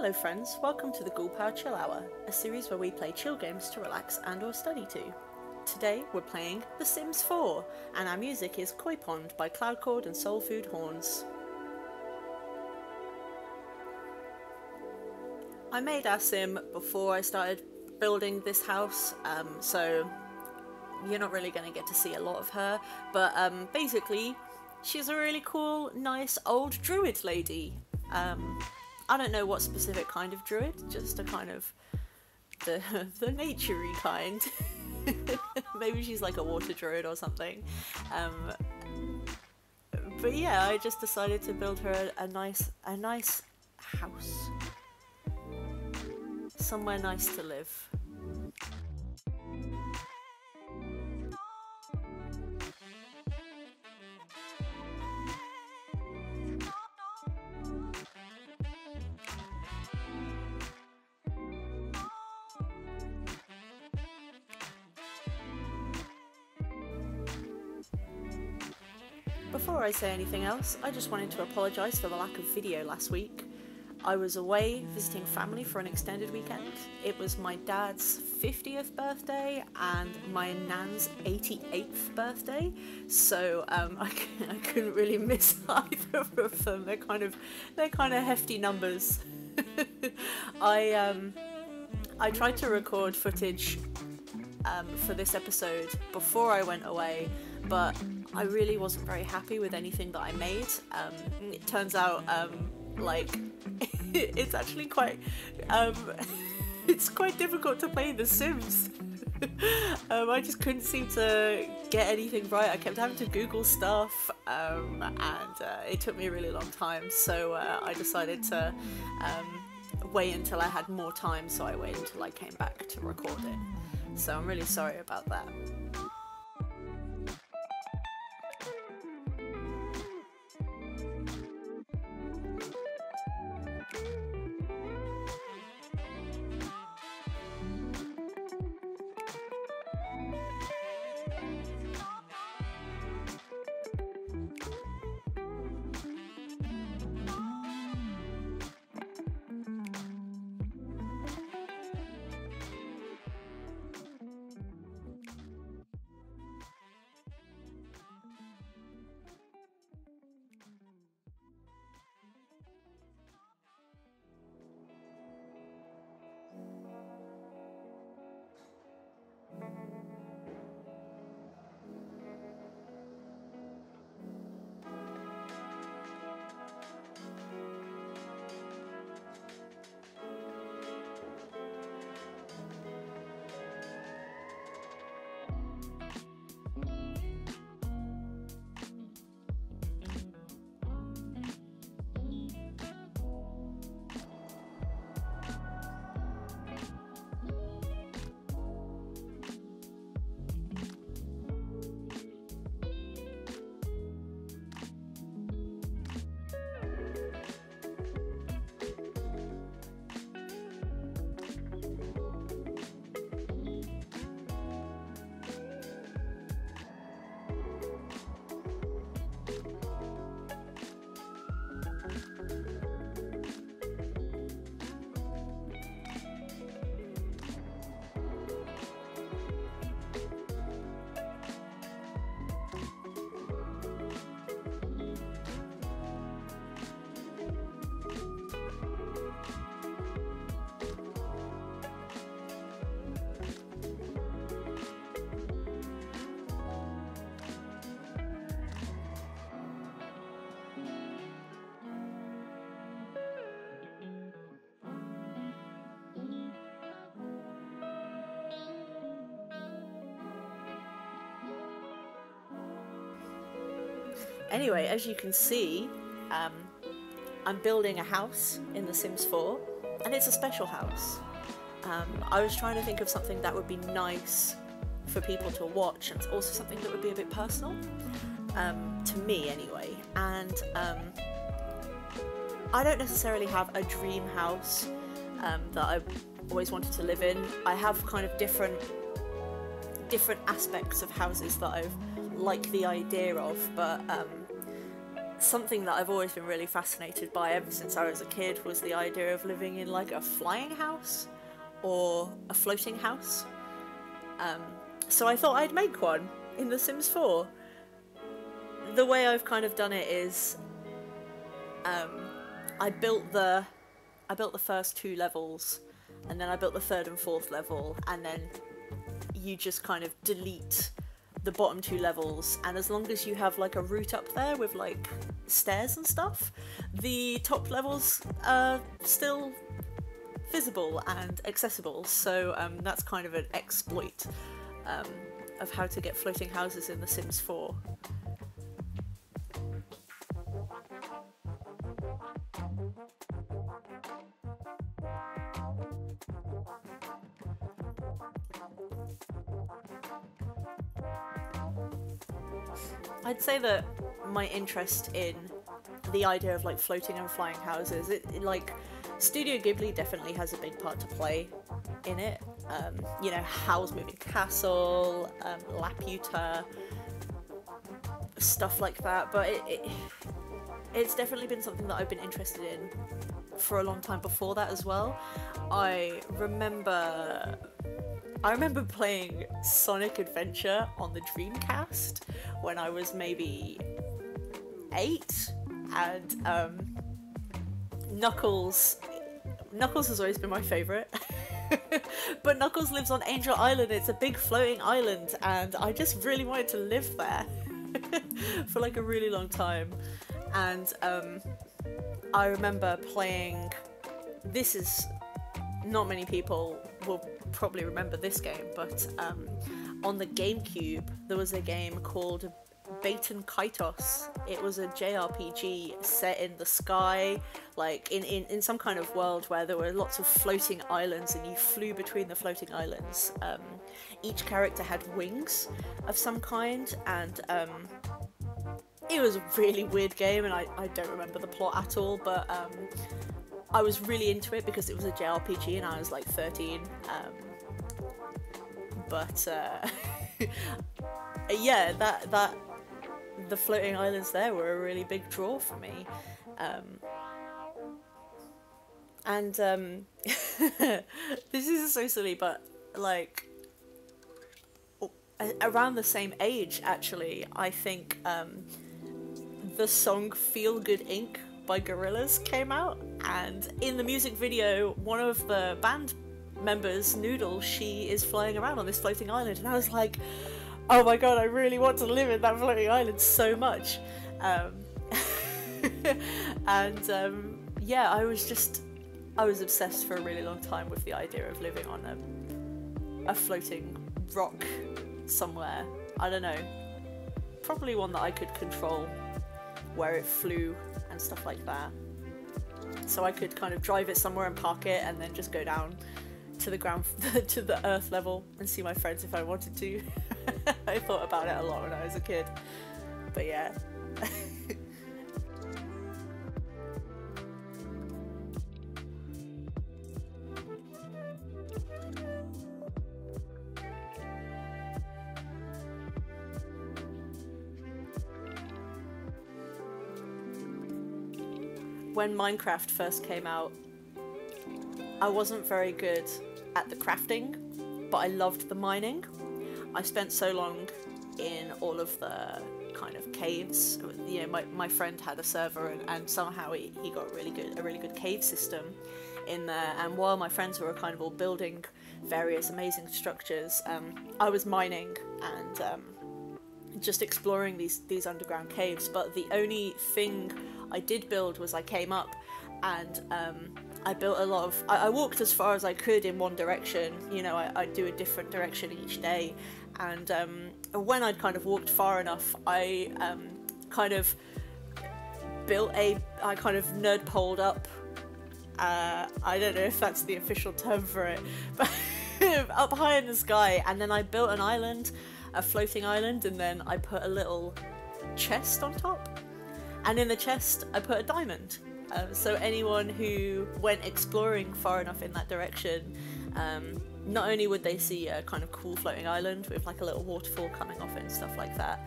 Hello friends, welcome to the Ghoul Power Chill Hour, a series where we play chill games to relax and or study to. Today we're playing The Sims 4, and our music is Koi Pond by Cloudchord and Soul Food Horns. I made our sim before I started building this house, so you're not really going to get to see a lot of her, but basically she's a really cool, nice old druid lady. I don't know what specific kind of druid, just a kind of the naturey kind. Maybe she's like a water druid or something. But yeah, I just decided to build her a nice house. Somewhere nice to live. Before I say anything else, I just wanted to apologise for the lack of video last week. I was away visiting family for an extended weekend. It was my dad's 50th birthday and my nan's 88th birthday, so I couldn't really miss either of them. They're kind of hefty numbers. I tried to record footage for this episode before I went away, but I really wasn't very happy with anything that I made. It turns out like it's actually quite it's quite difficult to play The Sims. I just couldn't seem to get anything right. I kept having to Google stuff, and it took me a really long time, so I decided to wait until I had more time, so I waited until I came back to record it. So I'm really sorry about that. Anyway, as you can see, I'm building a house in The Sims 4, and it's a special house. I was trying to think of something that would be nice for people to watch, and also something that would be a bit personal, to me anyway. And I don't necessarily have a dream house that I always wanted to live in. I have kind of different aspects of houses that I've like the idea of, but something that I've always been really fascinated by ever since I was a kid was the idea of living in like a flying house or a floating house. So I thought I'd make one in The Sims 4. The way I've kind of done it is I built the first 2 levels, and then I built the 3rd and 4th level, and then you just kind of delete the bottom 2 levels, and as long as you have like a route up there with like stairs and stuff, the top levels are still visible and accessible. So that's kind of an exploit of how to get floating houses in The Sims 4. I'd say that my interest in the idea of like floating and flying houses, like Studio Ghibli definitely has a big part to play in it. You know, Howl's Moving Castle, Laputa, stuff like that. But it's definitely been something that I've been interested in for a long time before that as well. I remember playing Sonic Adventure on the Dreamcast when I was maybe 8, and Knuckles has always been my favourite. But Knuckles lives on Angel Island. It's a big floating island, and I just really wanted to live there for like a really long time. And I remember playing, this is, not many people will probably remember this game, but on the GameCube there was a game called Baten Kaitos. It was a JRPG set in the sky, like in some kind of world where there were lots of floating islands and you flew between the floating islands. Each character had wings of some kind, and it was a really weird game, and I don't remember the plot at all, but I was really into it because it was a JRPG and I was like 13. But yeah, that the floating islands there were a really big draw for me. And this is so silly, but like around the same age, actually, I think the song Feel Good Inc. by Gorillaz came out, and in the music video, one of the band members, Noodle, she is flying around on this floating island, and I was like, oh my god, I really want to live in that floating island so much. And yeah, I was obsessed for a really long time with the idea of living on a floating rock somewhere. I don't know, probably one that I could control, where it flew and stuff like that. So I could kind of drive it somewhere and park it, and then just go down to the ground, to the earth level, and see my friends if I wanted to. I thought about it a lot when I was a kid, but yeah. When Minecraft first came out, I wasn't very good at the crafting, but I loved the mining. I spent so long in all of the kind of caves. You know, my friend had a server, and somehow he got a really good cave system in there. And while my friends were kind of all building various amazing structures, I was mining and just exploring these underground caves. But the only thing I did build was I came up and I built a lot of, I walked as far as I could in one direction. You know, I'd do a different direction each day, and when I'd kind of walked far enough, I kind of I kind of nerd poled up, I don't know if that's the official term for it, but up high in the sky, and then I built an island, a floating island, and then I put a little chest on top, and in the chest I put a diamond. So anyone who went exploring far enough in that direction, not only would they see a kind of cool floating island with like a little waterfall coming off it and stuff like that,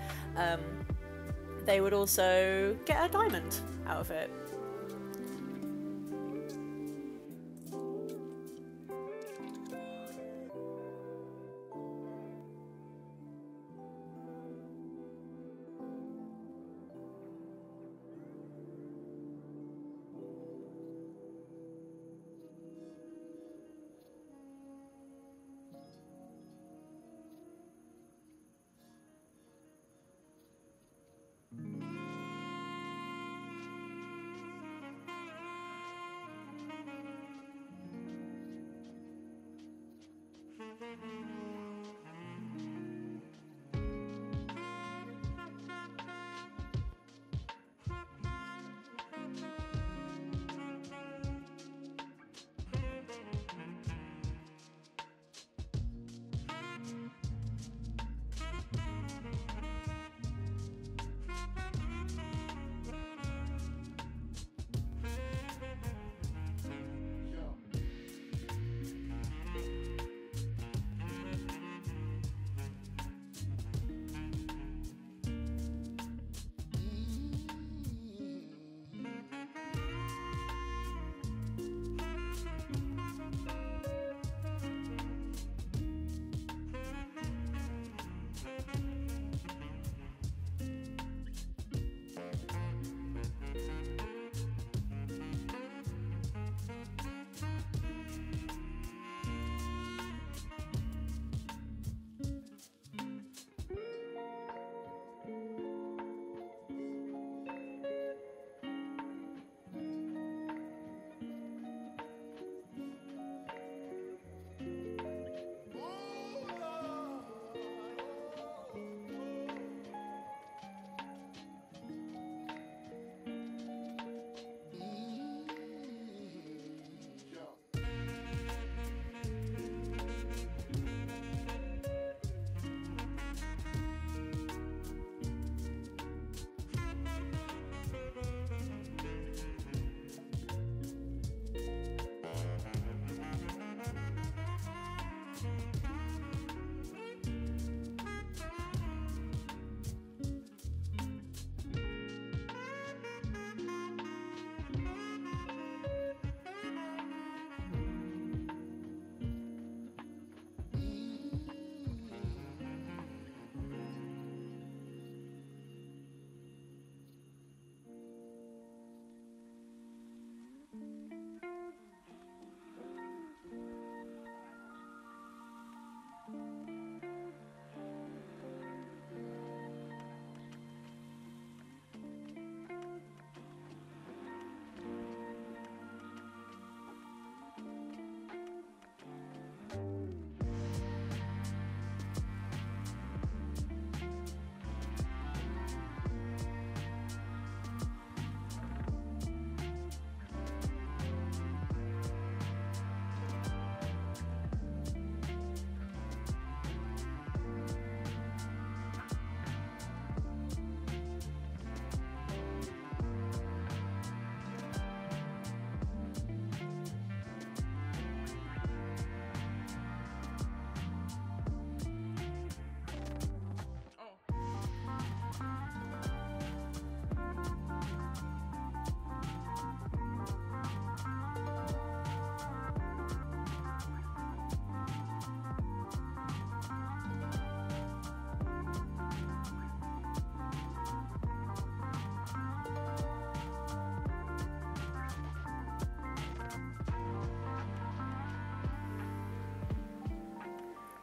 they would also get a diamond out of it.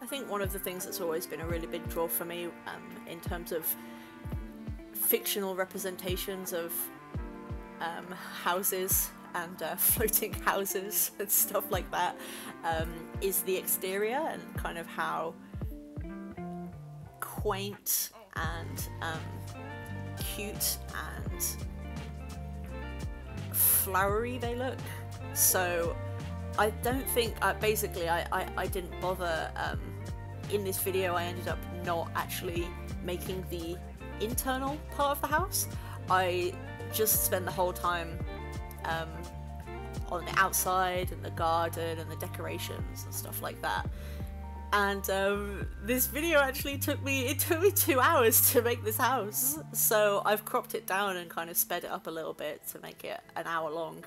I think one of the things that's always been a really big draw for me in terms of fictional representations of houses and floating houses and stuff like that is the exterior and kind of how quaint and cute and flowery they look. So I don't think, basically I didn't bother, in this video I ended up not actually making the internal part of the house. I just spent the whole time on the outside and the garden and the decorations and stuff like that. And this video actually took me 2 hours to make this house, so I've cropped it down and kind of sped it up a little bit to make it an hour long.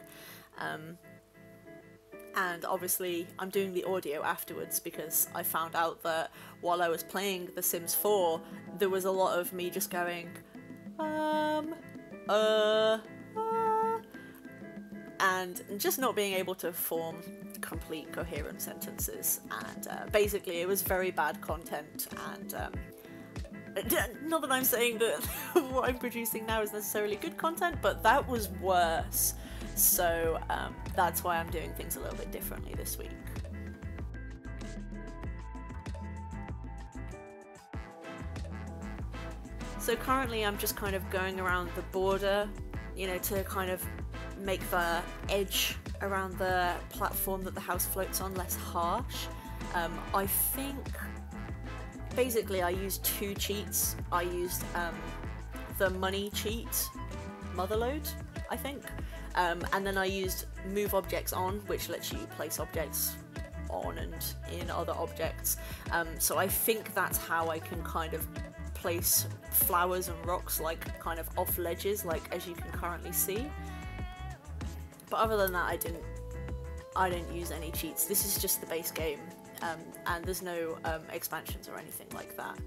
And obviously I'm doing the audio afterwards because I found out that while I was playing The Sims 4 there was a lot of me just going and just not being able to form complete coherent sentences, and basically it was very bad content. And not that I'm saying that what I'm producing now is necessarily good content, but that was worse. So that's why I'm doing things a little bit differently this week. So currently I'm just kind of going around the border, you know, to kind of make the edge around the platform that the house floats on less harsh. I think basically I used 2 cheats. I used the money cheat, Motherload, I think, and then I used move objects on, which lets you place objects on and in other objects. So I think that's how I can kind of place flowers and rocks like kind of off ledges, like as you can currently see. But other than that, I didn't use any cheats. This is just the base game, and there's no expansions or anything like that.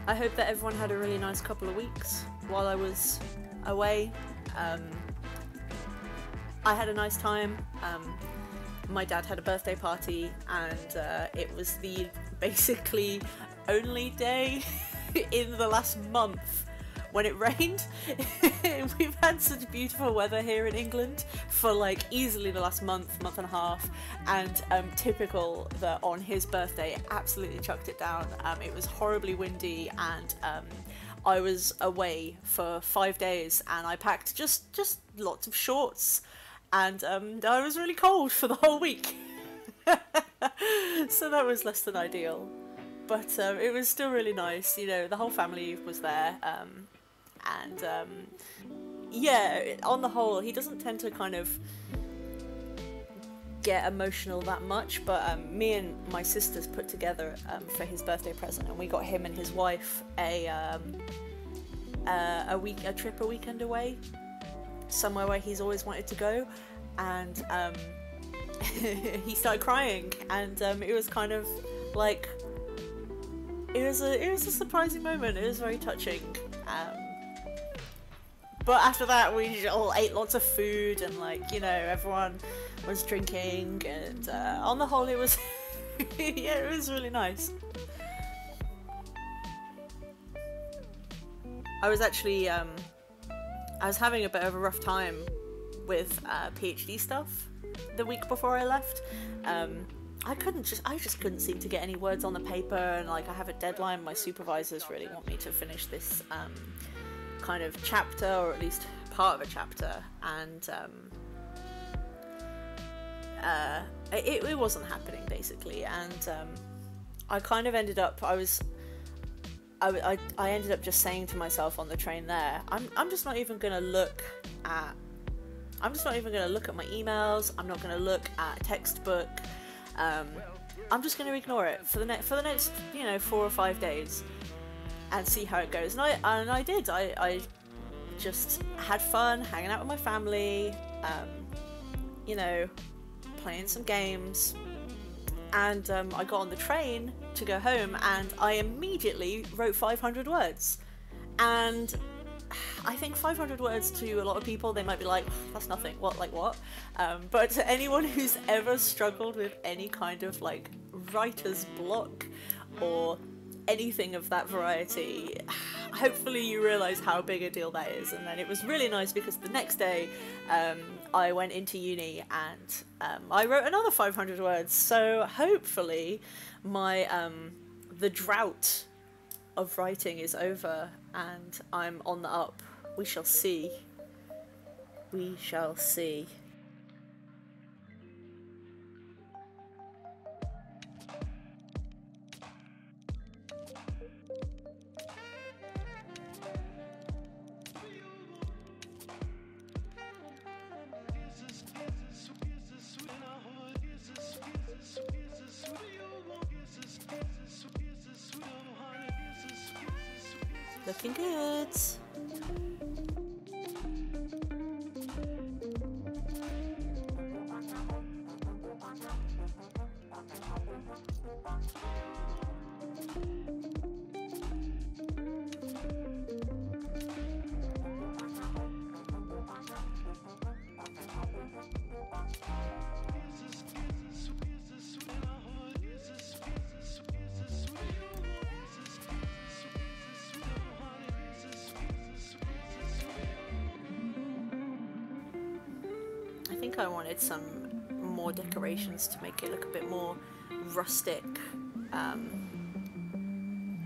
I hope that everyone had a really nice couple of weeks while I was away. I had a nice time. My dad had a birthday party, and it was the basically only day in the last month when it rained. We've had such beautiful weather here in England for like easily the last month and a half, and typical that on his birthday it absolutely chucked it down. It was horribly windy, and I was away for 5 days, and I packed just lots of shorts, and I was really cold for the whole week. So that was less than ideal, but it was still really nice. You know, the whole family was there. And yeah, on the whole, he doesn't tend to kind of get emotional that much, but me and my sisters put together for his birthday present, and we got him and his wife a weekend away somewhere where he's always wanted to go, and he started crying, and it was kind of like it was a surprising moment. It was very touching. But after that, we all ate lots of food, and like, you know, everyone was drinking, and on the whole, it was yeah, it was really nice. I was actually I was having a bit of a rough time with PhD stuff the week before I left. I just couldn't seem to get any words on the paper, and like I have a deadline. My supervisors really want me to finish this kind of chapter, or at least part of a chapter, and it wasn't happening basically, and I kind of ended up I ended up just saying to myself on the train there, I'm just not even gonna look at my emails. I'm not gonna look at a textbook. I'm just gonna ignore it for the next, you know, 4 or 5 days, and see how it goes. And I did. I just had fun hanging out with my family, you know, playing some games, and I got on the train to go home, and I immediately wrote 500 words, and I think 500 words to a lot of people, they might be like, that's nothing, what, like what? But to anyone who's ever struggled with any kind of like writer's block or anything of that variety, hopefully you realise how big a deal that is. And then it was really nice because the next day I went into uni and I wrote another 500 words. So hopefully my the drought of writing is over and I'm on the up. We shall see. We shall see. Looking good. I think I wanted some more decorations to make it look a bit more rustic,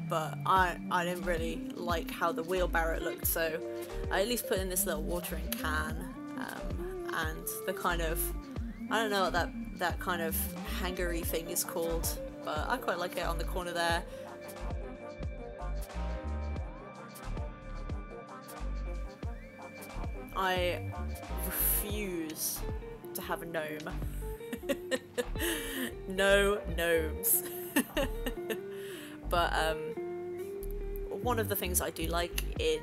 but I didn't really like how the wheelbarrow looked, so I at least put in this little watering can and the kind of, I don't know what that kind of hangery thing is called, but I quite like it on the corner there. I refuse to have a gnome. No gnomes. But one of the things I do like in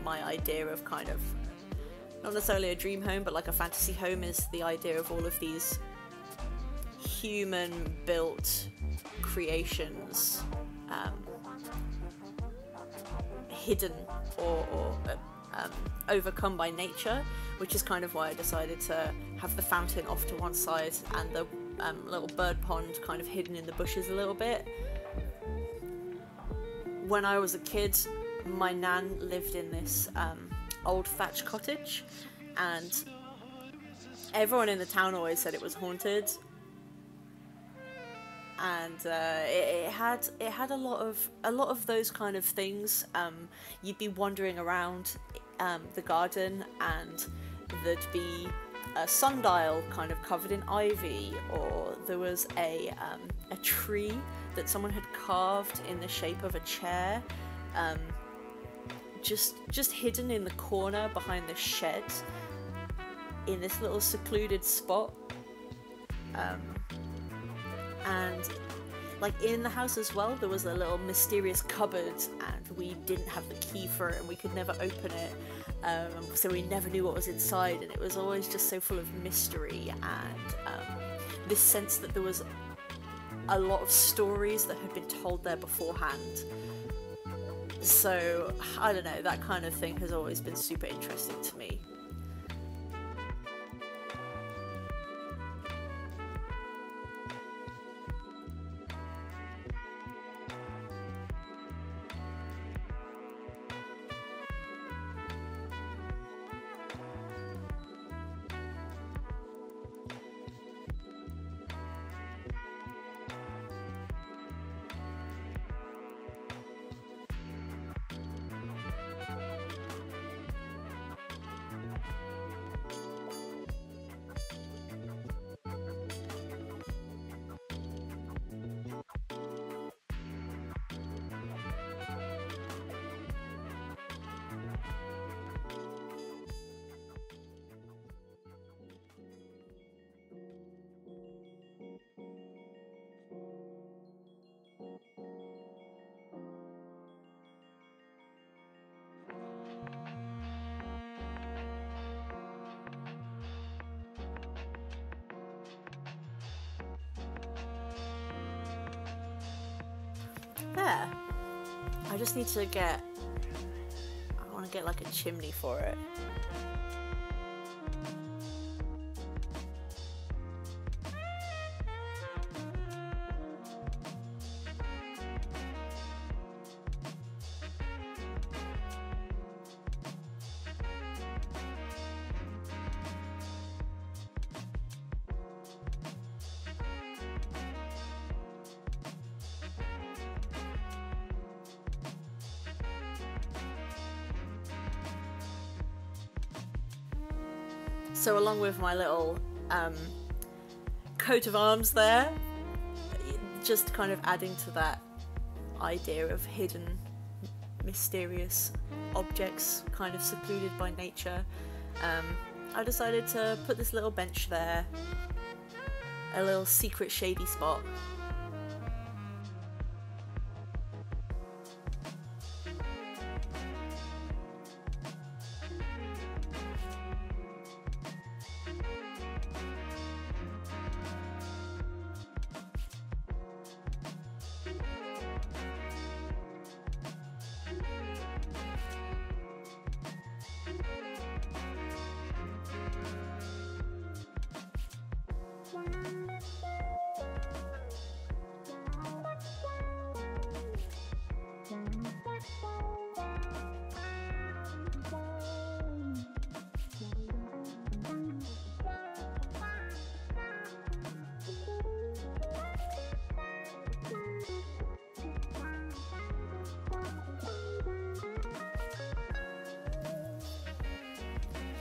my idea of kind of, not necessarily a dream home, but like a fantasy home, is the idea of all of these human built creations hidden or overcome by nature, which is kind of why I decided to have the fountain off to one side and the little bird pond kind of hidden in the bushes a little bit. When I was a kid, my nan lived in this old thatch cottage, and everyone in the town always said it was haunted. And it had a lot of those kind of things. You'd be wandering around the garden, and there'd be a sundial kind of covered in ivy, or there was a tree that someone had carved in the shape of a chair, just hidden in the corner behind the shed, in this little secluded spot. And like in the house as well, there was a little mysterious cupboard, and we didn't have the key for it, and we could never open it, so we never knew what was inside, and it was always just so full of mystery and this sense that there was a lot of stories that had been told there beforehand. So I don't know, that kind of thing has always been super interesting to me. There. I just need to get, I want to get like a chimney for it. So along with my little coat of arms there, just kind of adding to that idea of hidden, mysterious objects kind of secluded by nature, I decided to put this little bench there, a little secret shady spot.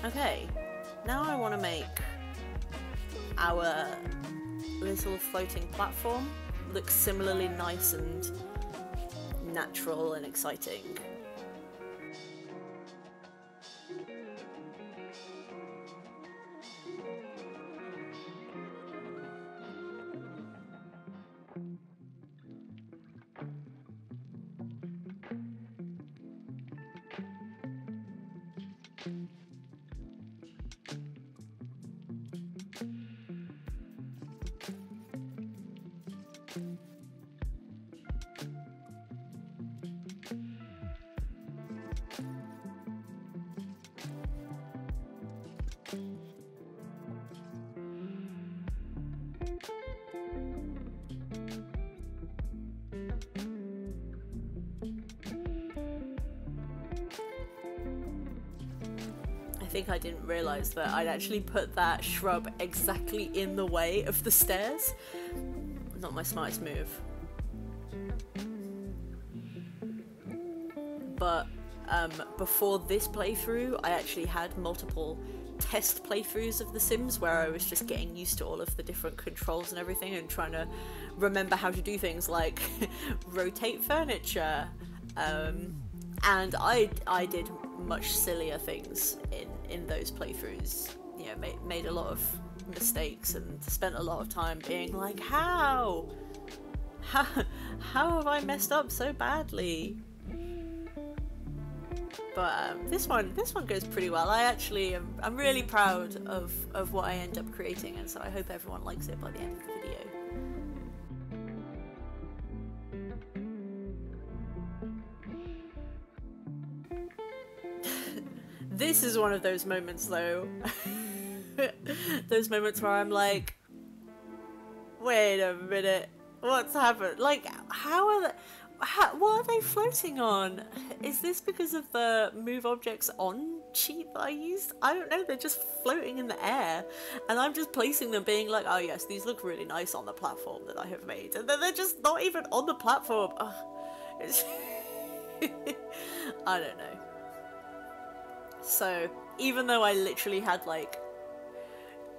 Okay, now I want to make our little floating platform look similarly nice and natural and exciting. I think I didn't realise that I'd actually put that shrub exactly in the way of the stairs. Not my smartest move. But before this playthrough, I actually had multiple test playthroughs of The Sims where I was just getting used to all of the different controls and everything and trying to remember how to do things like rotate furniture. And I did much sillier things in those playthroughs. You know, made a lot of mistakes and spent a lot of time being like, how have I messed up so badly? But this one goes pretty well. I'm really proud of what I end up creating, and so I hope everyone likes it by the end of the video. This is one of those moments though. Those moments where I'm like, wait a minute, what's happened? Like, what are they floating on? Is this because of the move objects on cheat that I used? I don't know, they're just floating in the air and I'm just placing them being like, oh yes, these look really nice on the platform that I have made, and then they're just not even on the platform. It's I don't know. So even though I literally had like,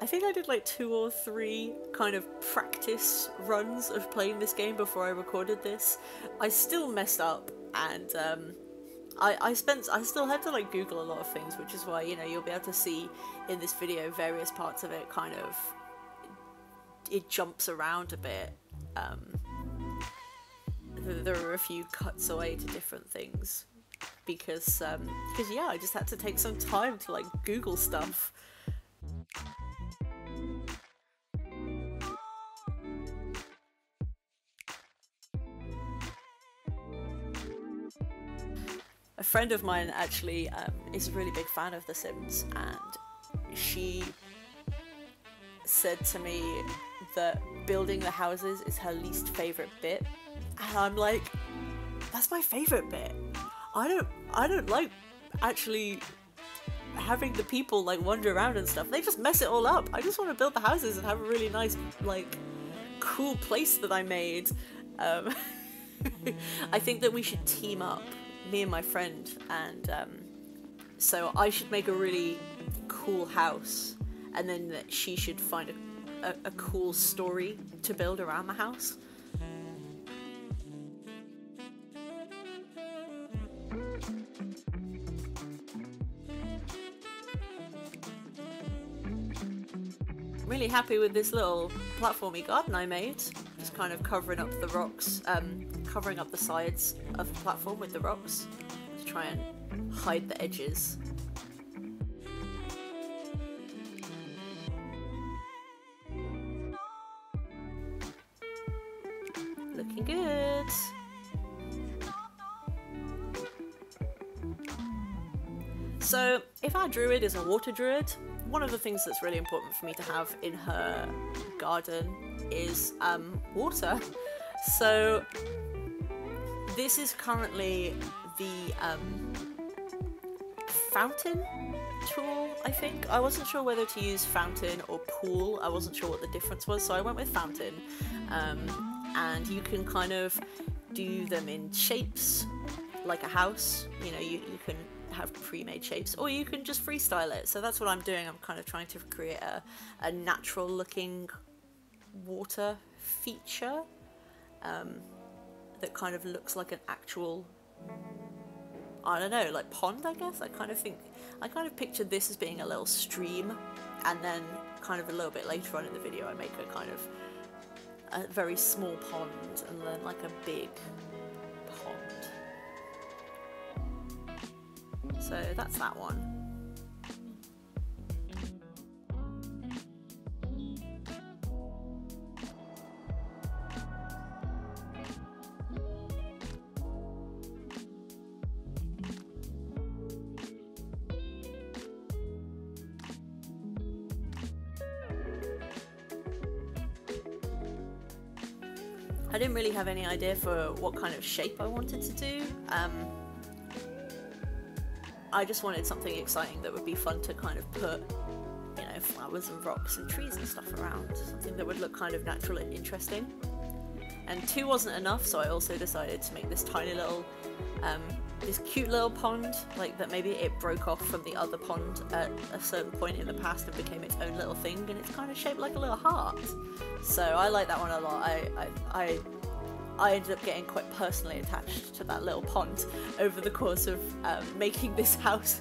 I think I did like 2 or 3 kind of practice runs of playing this game before I recorded this, I still messed up, and I still had to like Google a lot of things, which is why, you know, you'll be able to see in this video various parts of it kind of, it jumps around a bit. There are a few cuts away to different things because yeah, I just had to take some time to like Google stuff. a friend of mine actually is a really big fan of The Sims, and she said to me that building the houses is her least favourite bit, and I'm like, that's my favourite bit. I don't like actually having the people like wander around and stuff. They just mess it all up. I just want to build the houses and have a really nice, like, cool place that I made. I think that we should team up, me and my friend, and so I should make a really cool house, and then she should find a cool story to build around the house. Really happy with this little platformy garden I made. Just kind of covering up the rocks, covering up the sides of the platform with the rocks to try and hide the edges. Looking good. So, if our druid is a water druid, one of the things that's really important for me to have in her garden is water. So this is currently the fountain tool, I think. I wasn't sure whether to use fountain or pool. I wasn't sure what the difference was, so I went with fountain. And you can kind of do them in shapes, like a house. You know, you can have pre-made shapes, or you can just freestyle it. So that's what I'm doing. I'm kind of trying to create a natural looking water feature that kind of looks like an actual, I don't know, like pond, I guess. I kind of pictured this as being a little stream, and then kind of a little bit later on in the video I make a kind of a very small pond, and then like a big pond. So that's that one. I didn't really have any idea for what kind of shape I wanted to do. I just wanted something exciting that would be fun to kind of put, you know, flowers and rocks and trees and stuff around. Something that would look kind of natural and interesting. And 2 wasn't enough, so I also decided to make this tiny little, this cute little pond, like that maybe it broke off from the other pond at a certain point in the past and became its own little thing, and it's kind of shaped like a little heart. So I like that one a lot. I ended up getting quite personally attached to that little pond over the course of making this house.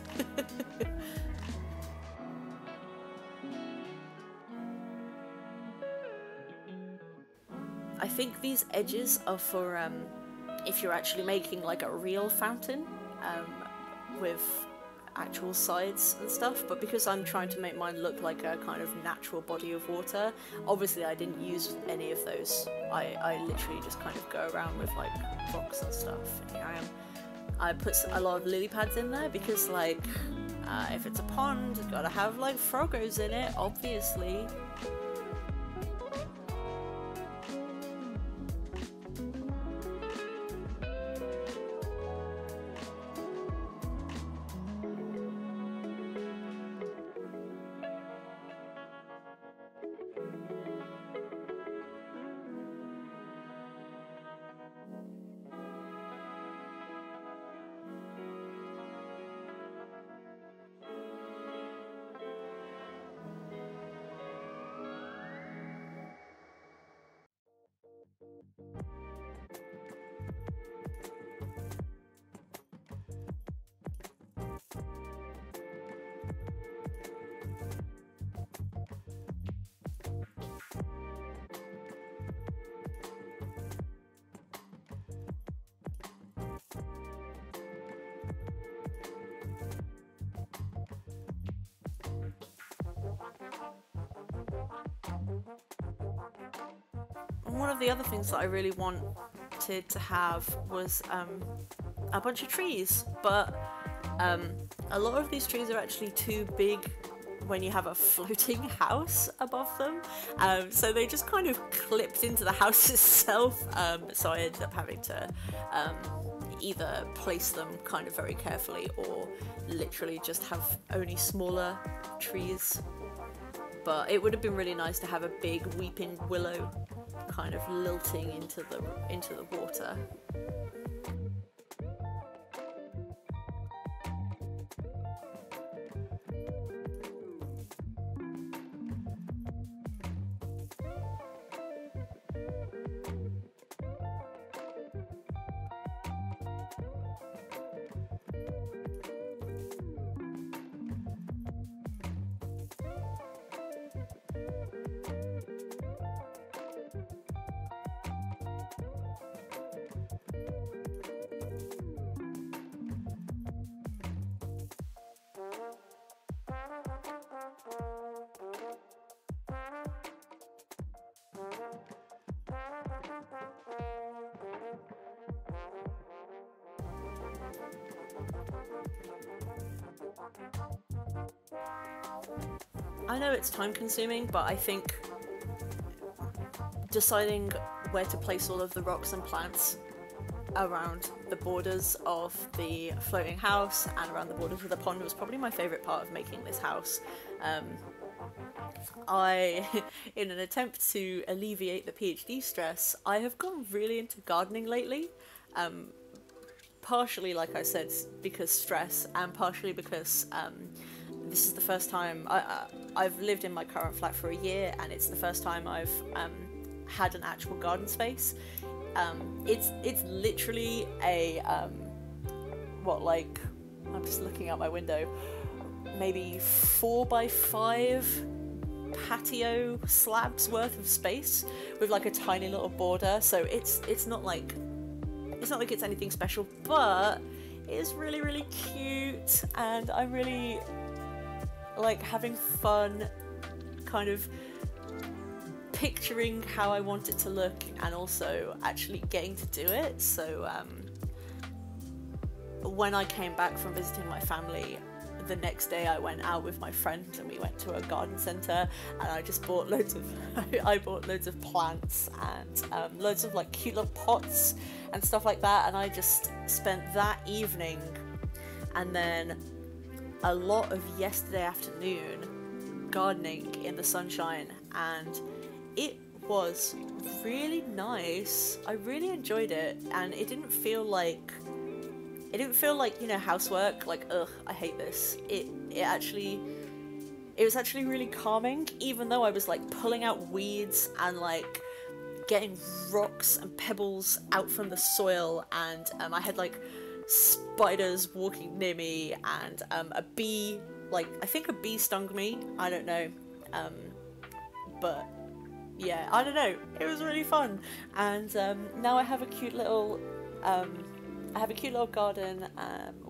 I think these edges are for if you're actually making like a real fountain with actual sides and stuff, but because I'm trying to make mine look like a kind of natural body of water, obviously I didn't use any of those. I literally just kind of go around with like rocks and stuff. And here I am. I put a lot of lily pads in there because, like, if it's a pond, it's gotta have like froggos in it, obviously. And one of the other things that I really want wanted to have was a bunch of trees, but a lot of these trees are actually too big when you have a floating house above them, so they just kind of clipped into the house itself, so I ended up having to either place them kind of very carefully or literally just have only smaller trees. But it would have been really nice to have a big weeping willow kind of lilting into the water. I know it's time consuming, but I think deciding where to place all of the rocks and plants around the borders of the floating house and around the borders of the pond was probably my favourite part of making this house. In an attempt to alleviate the PhD stress, I have gone really into gardening lately. Partially, like I said, because stress, and partially because this is the first time I've lived in my current flat for a year, and it's the first time I've had an actual garden space. It's literally a I'm just looking out my window, maybe 4x5 patio slabs worth of space with like a tiny little border. So it's not like it's anything special, but it's really, really cute, and I'm really like having fun kind of picturing how I want it to look and also actually getting to do it. So when I came back from visiting my family, the next day I went out with my friend and we went to a garden centre, and I just bought loads of plants and loads of like cute little pots and stuff like that, and I just spent that evening and then a lot of yesterday afternoon gardening in the sunshine, and it was really nice. I really enjoyed it, and it didn't feel like housework, like ugh, I hate this. It was actually really calming, even though I was like pulling out weeds and like getting rocks and pebbles out from the soil, and I had like spiders walking near me, and a bee, like I think a bee stung me, I don't know, but yeah, I don't know, it was really fun. And now I have a cute little garden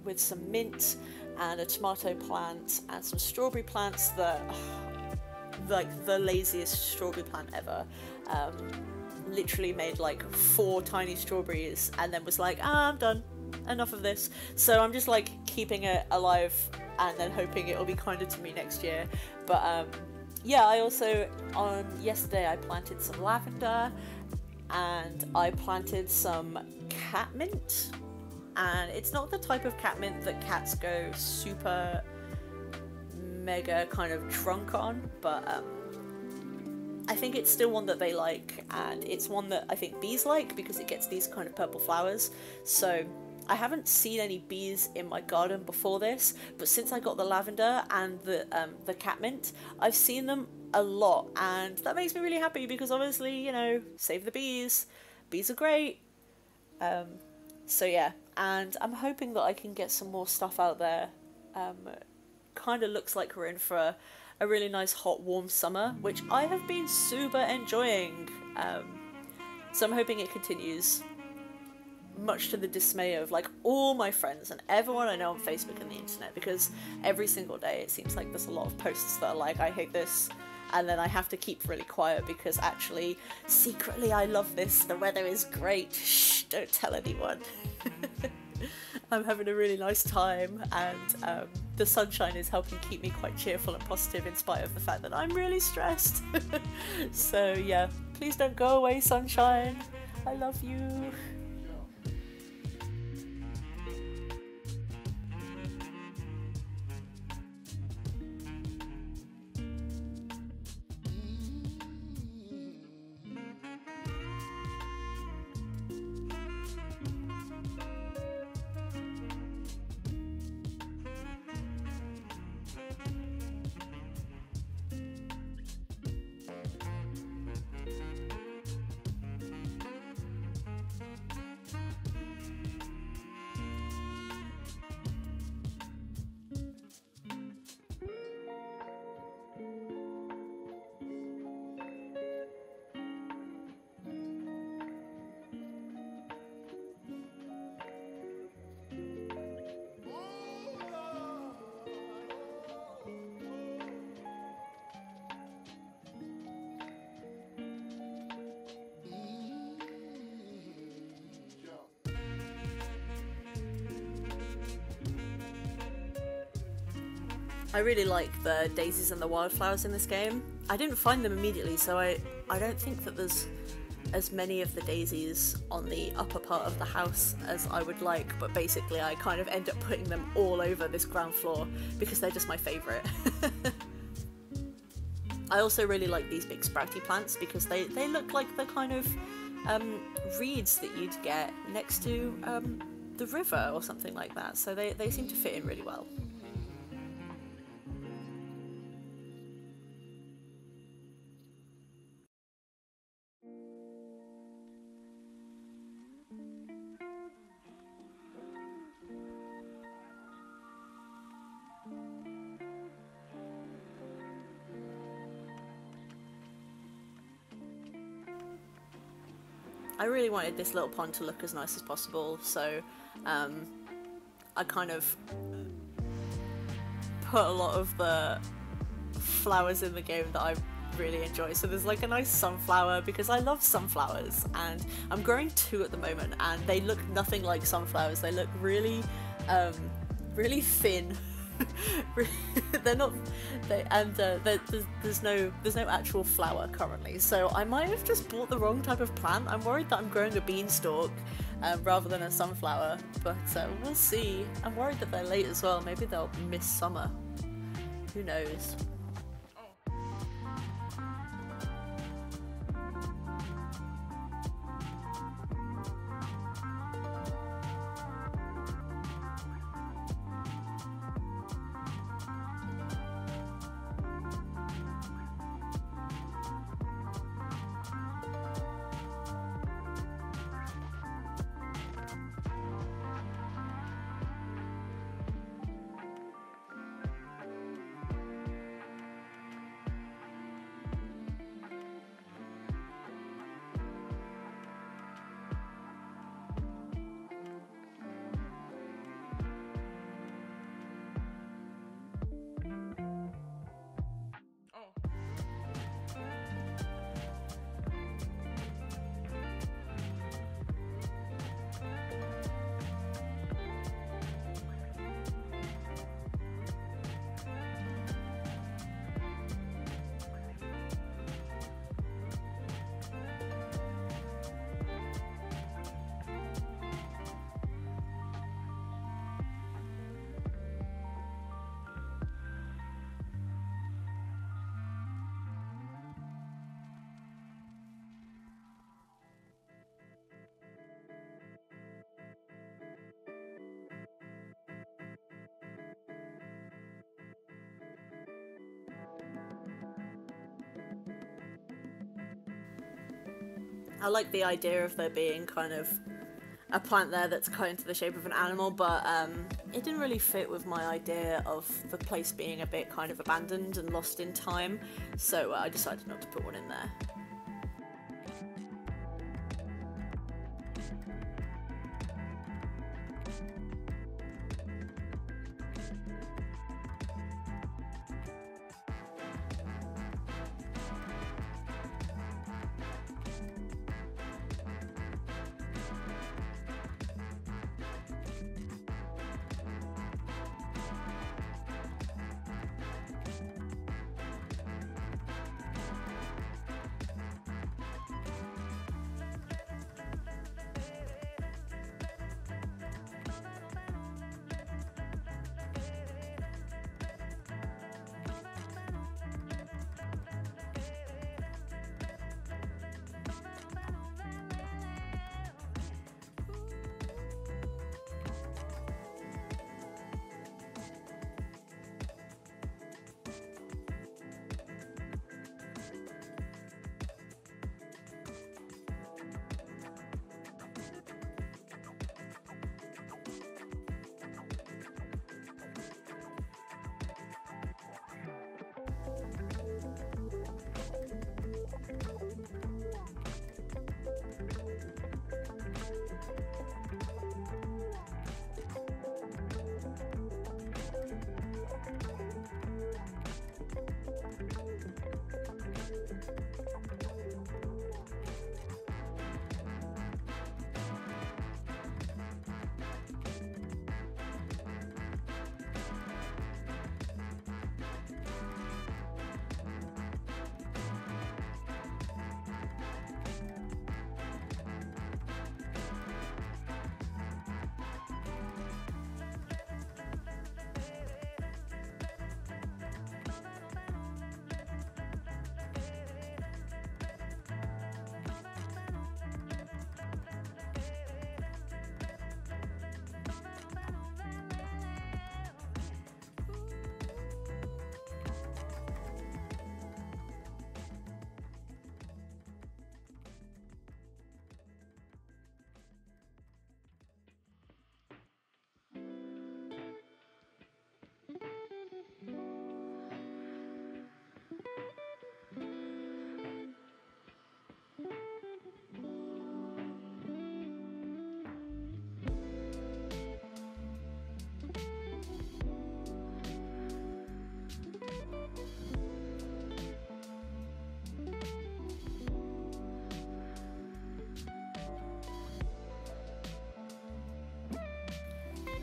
with some mint and a tomato plant and some strawberry plants that like the laziest strawberry plant ever. Literally made like 4 tiny strawberries and then was like, I'm done, enough of this. So I'm just like keeping it alive and then hoping it'll be kinder to me next year. But yeah, I also, on yesterday I planted some lavender and I planted some catmint, and it's not the type of catmint that cats go super mega kind of drunk on, but I think it's still one that they like, and it's one that I think bees like because it gets these kind of purple flowers. So I haven't seen any bees in my garden before this, but since I got the lavender and the catmint, I've seen them a lot, and that makes me really happy because obviously, you know, save the bees. Bees are great. So yeah, and I'm hoping that I can get some more stuff out there. Kind of looks like we're in for a really nice hot warm summer, which I have been super enjoying. So I'm hoping it continues, much to the dismay of like all my friends and everyone I know on Facebook and the internet, because every single day it seems like there's a lot of posts that are like, I hate this, and then I have to keep really quiet because actually, secretly I love this, the weather is great, shh, don't tell anyone. I'm having a really nice time, and the sunshine is helping keep me quite cheerful and positive in spite of the fact that I'm really stressed. So yeah, please don't go away, sunshine. I love you. I really like the daisies and the wildflowers in this game. I didn't find them immediately, so I don't think that there's as many of the daisies on the upper part of the house as I would like, but basically I kind of end up putting them all over this ground floor because they're just my favourite. I also really like these big sprouty plants because they look like the kind of reeds that you'd get next to the river or something like that, so they seem to fit in really well. I really wanted this little pond to look as nice as possible, so I kind of put a lot of the flowers in the game that I really enjoy. So there's like a nice sunflower because I love sunflowers, and I'm growing 2 at the moment, and they look nothing like sunflowers. They look really, really thin. They're not, there's no actual flower currently, so I might have just bought the wrong type of plant. I'm worried that I'm growing a beanstalk rather than a sunflower, but we'll see. I'm worried that they're late as well. Maybe they'll miss summer. Who knows? I like the idea of there being kind of a plant there that's cut into the shape of an animal, but it didn't really fit with my idea of the place being a bit kind of abandoned and lost in time, so I decided not to put one in there.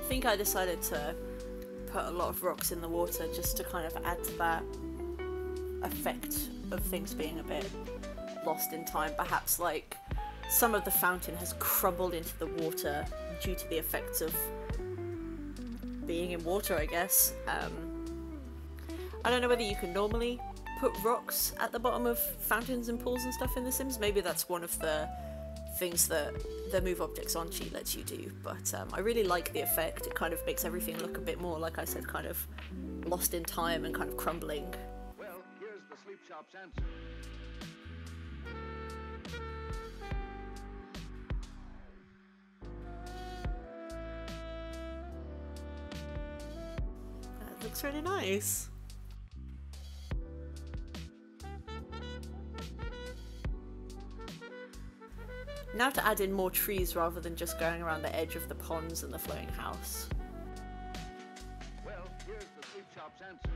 think I decided to put a lot of rocks in the water just to kind of add to that effect of things being a bit lost in time. Perhaps like some of the fountain has crumbled into the water due to the effects of being in water, I guess. I don't know whether you can normally put rocks at the bottom of fountains and pools and stuff in The Sims. Maybe that's one of the things that the Move Objects On cheat lets you do, but I really like the effect. It kind of makes everything look a bit more, like I said, kind of lost in time and kind of crumbling. Well, here's the sleep shop's answer. That looks really nice. Now to add in more trees rather than just going around the edge of the ponds and the floating house. Well, here's the sleep shop's answer.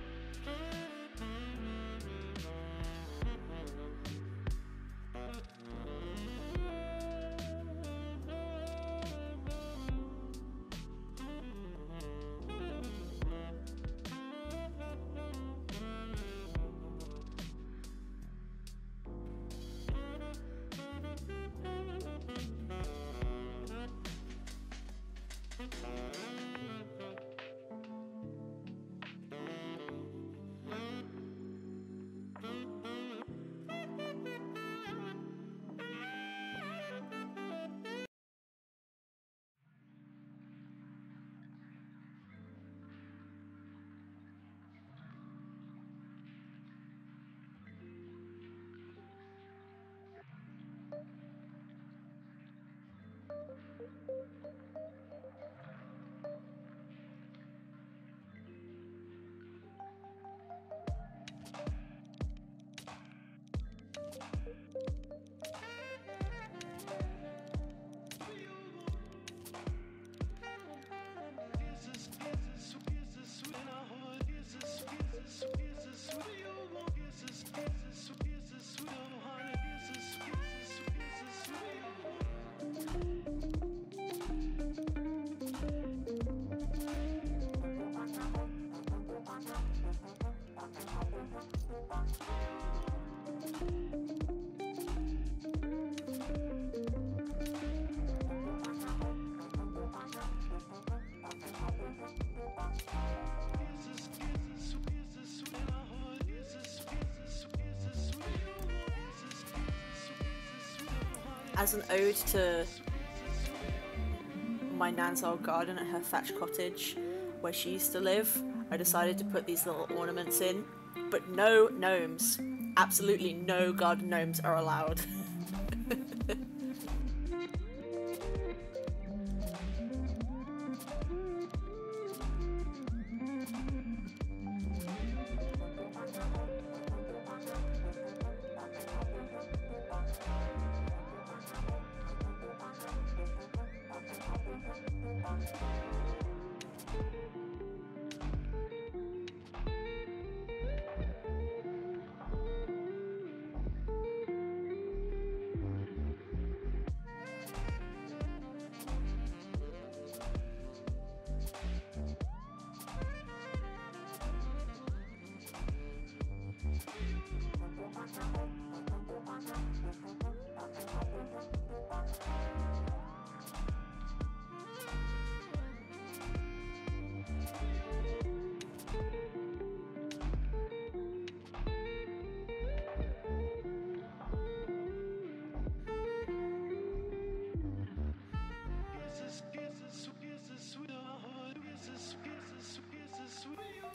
As an ode to my nan's old garden at her thatched cottage where she used to live, I decided to put these little ornaments in, but no gnomes. Absolutely no garden gnomes are allowed.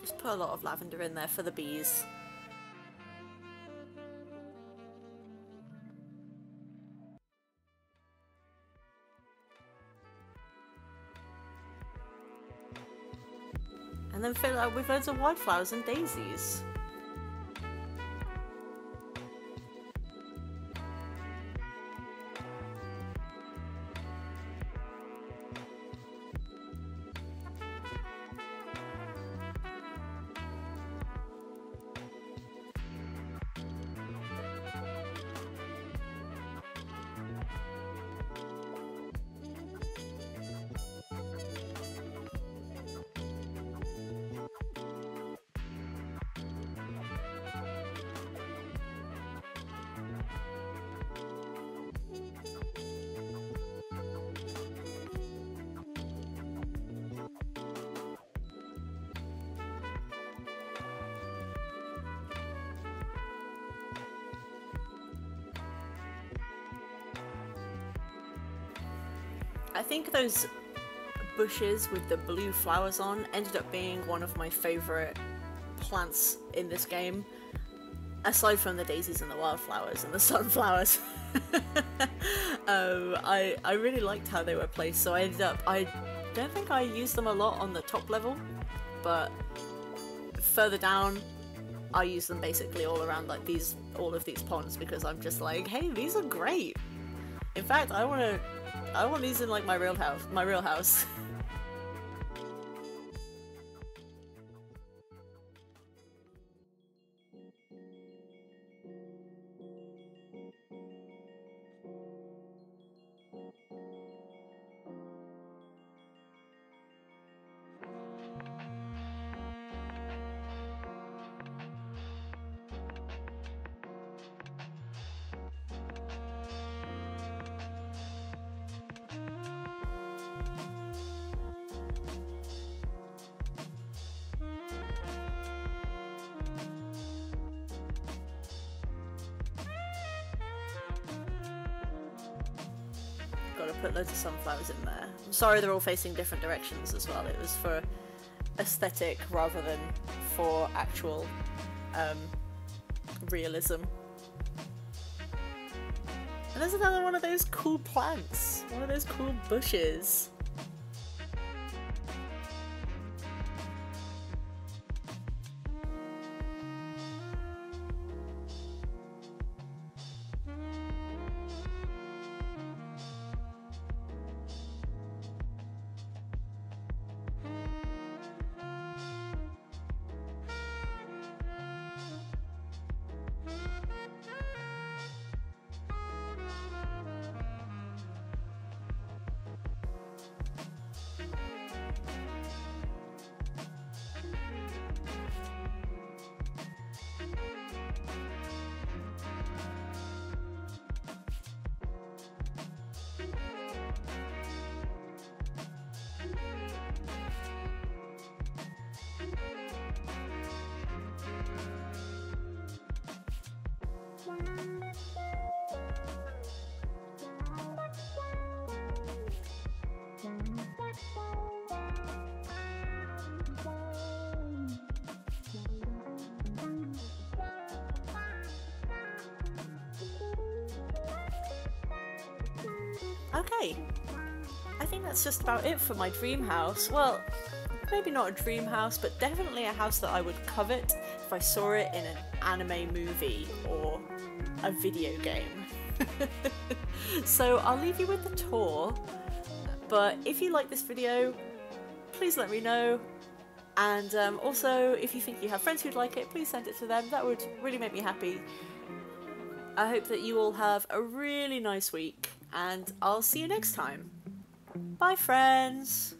Just put a lot of lavender in there for the bees. And then fill it up with loads of wildflowers and daisies. I think those bushes with the blue flowers on ended up being one of my favourite plants in this game, aside from the daisies and the wildflowers and the sunflowers. I really liked how they were placed, so I don't think I used them a lot on the top level, but further down I use them basically all around, like all of these ponds, because I'm just like, hey, these are great. In fact, I want these in like my real house. Gotta put loads of sunflowers in there. I'm sorry they're all facing different directions as well. It was for aesthetic rather than for actual realism. And there's another one of those cool plants. One of those cool bushes. Okay, I think that's just about it for my dream house. Well, maybe not a dream house, but definitely a house that I would covet if I saw it in an anime movie or a video game. So I'll leave you with the tour, but if you like this video, please let me know. And also, if you think you have friends who'd like it, please send it to them. That would really make me happy. I hope that you all have a really nice week, and I'll see you next time. Bye, friends!